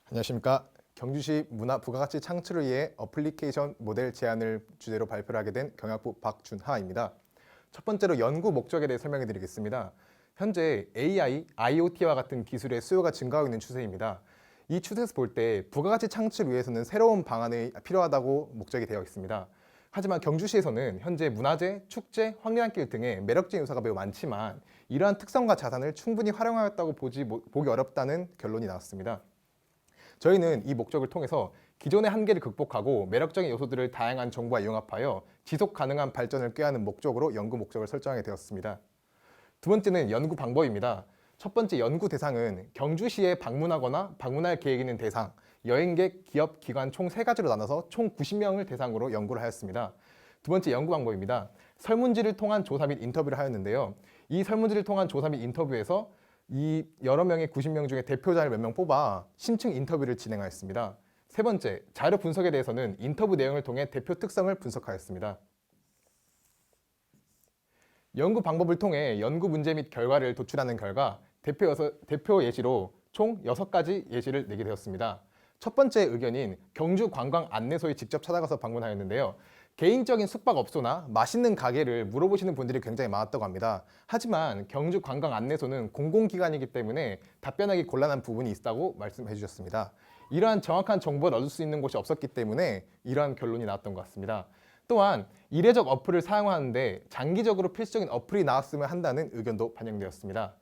안녕하십니까. 경주시 문화 부가가치 창출을 위해 어플리케이션 모델 제안을 주제로 발표를 하게 된 경영학부 박준하입니다. 첫 번째로 연구 목적에 대해 설명해 드리겠습니다. 현재 AI, IoT와 같은 기술의 수요가 증가하고 있는 추세입니다. 이 추세에서 볼 때 부가가치 창출을 위해서는 새로운 방안이 필요하다고 목적이 되어 있습니다. 하지만 경주시에서는 현재 문화재, 축제, 황리단길 등의 매력적인 요소가 매우 많지만 이러한 특성과 자산을 충분히 활용하였다고 보기 어렵다는 결론이 나왔습니다. 저희는 이 목적을 통해서 기존의 한계를 극복하고 매력적인 요소들을 다양한 정보와 융합하여 지속 가능한 발전을 꾀하는 목적으로 연구 목적을 설정하게 되었습니다. 두 번째는 연구 방법입니다. 첫 번째 연구 대상은 경주시에 방문하거나 방문할 계획 있는 대상, 여행객, 기업, 기관 총 3가지로 나눠서 총 90명을 대상으로 연구를 하였습니다. 두 번째 연구 방법입니다. 설문지를 통한 조사 및 인터뷰를 하였는데요. 이 설문지를 통한 조사 및 인터뷰에서 이 여러 명의 90명 중에 대표자를 몇 명 뽑아 심층 인터뷰를 진행하였습니다. 세 번째, 자료 분석에 대해서는 인터뷰 내용을 통해 대표 특성을 분석하였습니다. 연구 방법을 통해 연구 문제 및 결과를 도출하는 결과 대표 예시로 총 6가지 예시를 내게 되었습니다. 첫 번째 의견인 경주 관광 안내소에 직접 찾아가서 방문하였는데요. 개인적인 숙박업소나 맛있는 가게를 물어보시는 분들이 굉장히 많았다고 합니다. 하지만 경주 관광 안내소는 공공기관이기 때문에 답변하기 곤란한 부분이 있다고 말씀해 주셨습니다. 이러한 정확한 정보를 얻을 수 있는 곳이 없었기 때문에 이러한 결론이 나왔던 것 같습니다. 또한 이례적 어플을 사용하는데 장기적으로 필수적인 어플이 나왔으면 한다는 의견도 반영되었습니다.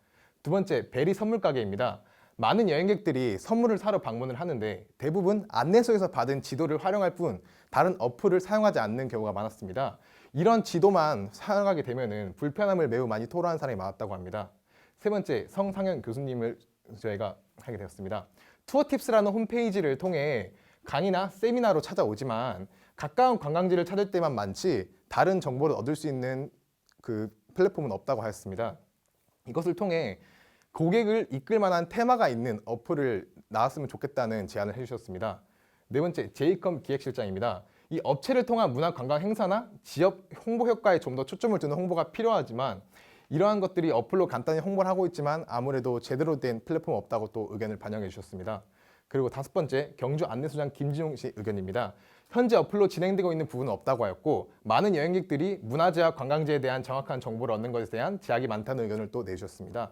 두 번째, 베리 선물 가게입니다. 많은 여행객들이 선물을 사러 방문을 하는데 대부분 안내소에서 받은 지도를 활용할 뿐 다른 어플을 사용하지 않는 경우가 많았습니다. 이런 지도만 사용하게 되면 불편함을 매우 많이 토로하는 사람이 많았다고 합니다. 세 번째, 성상현 교수님을 저희가 하게 되었습니다. 투어팁스라는 홈페이지를 통해 강의나 세미나로 찾아오지만 가까운 관광지를 찾을 때만 많지 다른 정보를 얻을 수 있는 그 플랫폼은 없다고 하였습니다. 이것을 통해 고객을 이끌 만한 테마가 있는 어플을 나왔으면 좋겠다는 제안을 해주셨습니다. 네 번째, 제이컴 기획실장입니다. 이 업체를 통한 문화관광 행사나 지역 홍보 효과에 좀 더 초점을 두는 홍보가 필요하지만 이러한 것들이 어플로 간단히 홍보를 하고 있지만 아무래도 제대로 된 플랫폼 없다고 또 의견을 반영해 주셨습니다. 그리고 다섯 번째, 경주 안내소장 김진용 씨 의견입니다. 현재 어플로 진행되고 있는 부분은 없다고 하였고 많은 여행객들이 문화재와 관광지에 대한 정확한 정보를 얻는 것에 대한 제약이 많다는 의견을 또 내주셨습니다.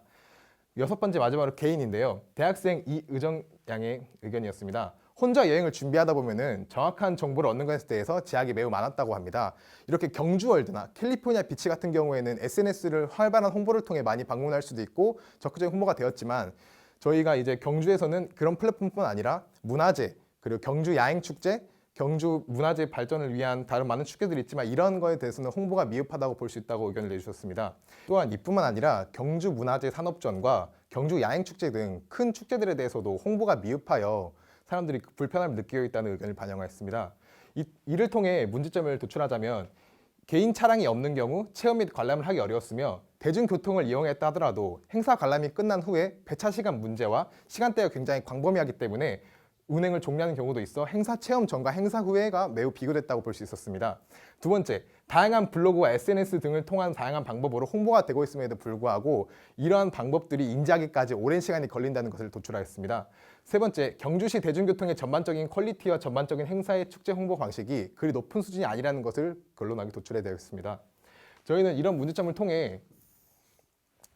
여섯 번째, 마지막으로 개인인데요. 대학생 이의정 양의 의견이었습니다. 혼자 여행을 준비하다 보면은 정확한 정보를 얻는 것에 대해서 제약이 매우 많았다고 합니다. 이렇게 경주월드나 캘리포니아 비치 같은 경우에는 SNS를 활발한 홍보를 통해 많이 방문할 수도 있고 적극적인 홍보가 되었지만 저희가 이제 경주에서는 그런 플랫폼뿐 아니라 문화재, 그리고 경주 야행축제, 경주 문화재 발전을 위한 다른 많은 축제들이 있지만 이런 거에 대해서는 홍보가 미흡하다고 볼 수 있다고 의견을 내주셨습니다. 또한 이뿐만 아니라 경주 문화재 산업전과 경주 야행축제 등 큰 축제들에 대해서도 홍보가 미흡하여 사람들이 불편함을 느끼고 있다는 의견을 반영하였습니다. 이를 통해 문제점을 도출하자면 개인 차량이 없는 경우 체험 및 관람을 하기 어려웠으며 대중교통을 이용했다 하더라도 행사 관람이 끝난 후에 배차 시간 문제와 시간대가 굉장히 광범위하기 때문에 운행을 종료하는 경우도 있어 행사 체험 전과 행사 후에가 매우 비교됐다고 볼 수 있었습니다. 두 번째, 다양한 블로그와 SNS 등을 통한 다양한 방법으로 홍보가 되고 있음에도 불구하고 이러한 방법들이 인지하기까지 오랜 시간이 걸린다는 것을 도출하였습니다. 세 번째, 경주시 대중교통의 전반적인 퀄리티와 전반적인 행사의 축제 홍보 방식이 그리 높은 수준이 아니라는 것을 결론하게 도출해 되었습니다. 저희는 이런 문제점을 통해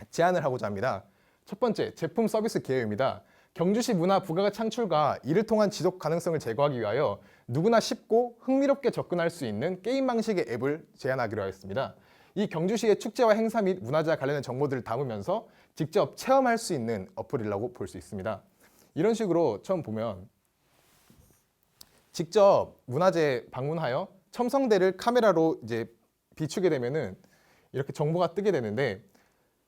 제안을 하고자 합니다. 첫 번째, 제품 서비스 기회입니다. 경주시 문화 부가가치 창출과 이를 통한 지속 가능성을 제고하기 위하여 누구나 쉽고 흥미롭게 접근할 수 있는 게임 방식의 앱을 제안하기로 하였습니다. 이 경주시의 축제와 행사 및 문화재와 관련된 정보들을 담으면서 직접 체험할 수 있는 어플이라고 볼 수 있습니다. 이런 식으로 처음 보면 직접 문화재 방문하여 첨성대를 카메라로 이제 비추게 되면은 이렇게 정보가 뜨게 되는데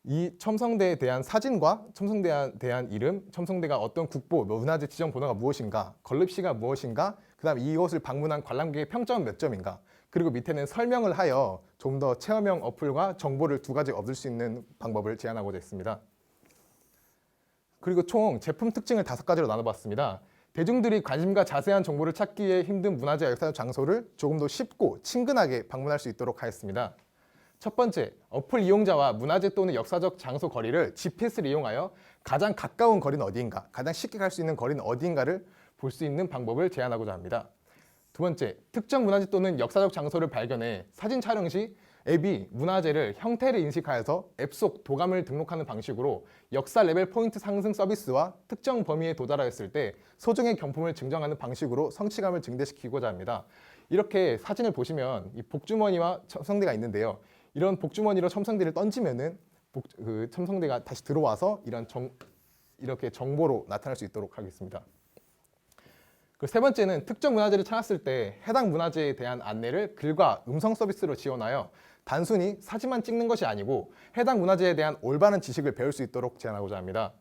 이 첨성대에 대한 사진과 첨성대에 대한 이름, 첨성대가 어떤 국보, 문화재 지정 번호가 무엇인가, 건립시가 무엇인가, 그 다음 이곳을 방문한 관람객의 평점은 몇 점인가, 그리고 밑에는 설명을 하여 좀 더 체험형 어플과 정보를 두 가지 얻을 수 있는 방법을 제안하고자 했습니다. 그리고 총 제품 특징을 5가지로 나눠봤습니다. 대중들이 관심과 자세한 정보를 찾기에 힘든 문화재 역사적 장소를 조금 더 쉽고 친근하게 방문할 수 있도록 하였습니다. 첫 번째, 어플 이용자와 문화재 또는 역사적 장소 거리를 GPS를 이용하여 가장 가까운 거리는 어디인가, 가장 쉽게 갈 수 있는 거리는 어디인가를 볼 수 있는 방법을 제안하고자 합니다. 두 번째, 특정 문화재 또는 역사적 장소를 발견해 사진 촬영 시 앱이 문화재를 형태를 인식하여서 앱 속 도감을 등록하는 방식으로 역사 레벨 포인트 상승 서비스와 특정 범위에 도달하였을 때 소정의 경품을 증정하는 방식으로 성취감을 증대시키고자 합니다. 이렇게 사진을 보시면 이 복주머니와 첨성대가 있는데요. 이런 복주머니로 첨성대를 던지면은 그 첨성대가 다시 들어와서 이렇게 정보로 나타날 수 있도록 하겠습니다. 그 세 번째는 특정 문화재를 찾았을 때 해당 문화재에 대한 안내를 글과 음성 서비스로 지원하여 단순히 사진만 찍는 것이 아니고 해당 문화재에 대한 올바른 지식을 배울 수 있도록 제안하고자 합니다.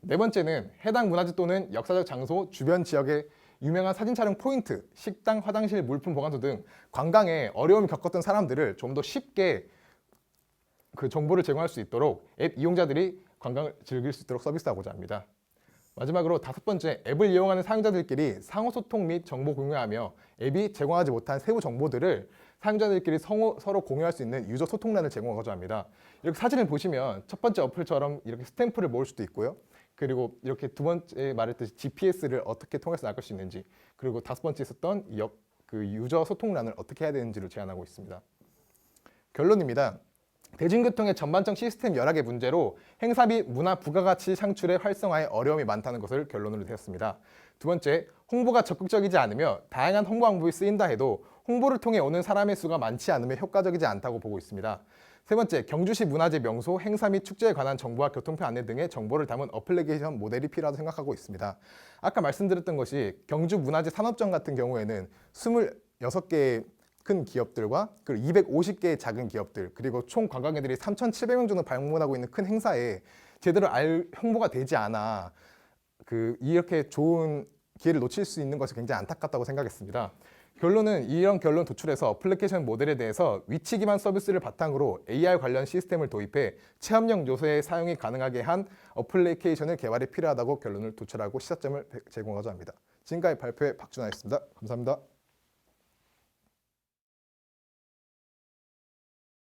네 번째는 해당 문화재 또는 역사적 장소 주변 지역의 유명한 사진 촬영 포인트, 식당, 화장실, 물품 보관소 등 관광에 어려움을 겪었던 사람들을 좀 더 쉽게 그 정보를 제공할 수 있도록 앱 이용자들이 관광을 즐길 수 있도록 서비스하고자 합니다. 마지막으로 다섯 번째, 앱을 이용하는 사용자들끼리 상호소통 및 정보 공유하며 앱이 제공하지 못한 세부 정보들을 사용자들끼리 서로 공유할 수 있는 유저 소통란을 제공하고자 합니다. 이렇게 사진을 보시면 첫 번째 어플처럼 이렇게 스탬프를 모을 수도 있고요. 그리고 이렇게 두 번째 말했듯이 GPS를 어떻게 통해서 나갈 수 있는지, 그리고 다섯 번째 있었던 그 유저 소통란을 어떻게 해야 되는지를 제안하고 있습니다. 결론입니다. 대중교통의 전반적 시스템 열악의 문제로 행사 및 문화 부가가치 창출의 활성화에 어려움이 많다는 것을 결론으로 되었습니다. 두 번째, 홍보가 적극적이지 않으며 다양한 홍보 방법이 쓰인다 해도 홍보를 통해 오는 사람의 수가 많지 않으며 효과적이지 않다고 보고 있습니다. 세 번째, 경주시 문화재 명소, 행사 및 축제에 관한 정보와 교통표 안내 등의 정보를 담은 어플리케이션 모델이 필요하다고 생각하고 있습니다. 아까 말씀드렸던 것이 경주 문화재 산업전 같은 경우에는 26개의 큰 기업들과 그리고 250개의 작은 기업들, 그리고 총 관광객들이 3,700명 정도 방문하고 있는 큰 행사에 제대로 홍보가 되지 않아 이렇게 좋은 기회를 놓칠 수 있는 것이 굉장히 안타깝다고 생각했습니다. 결론은 이런 결론 도출해서 어플리케이션 모델에 대해서 위치 기반 서비스를 바탕으로 AR 관련 시스템을 도입해 체험형 요소의 사용이 가능하게 한 어플리케이션의 개발이 필요하다고 결론을 도출하고 시사점을 제공하고자 합니다. 지금까지 발표의 박준하였습니다. 감사합니다.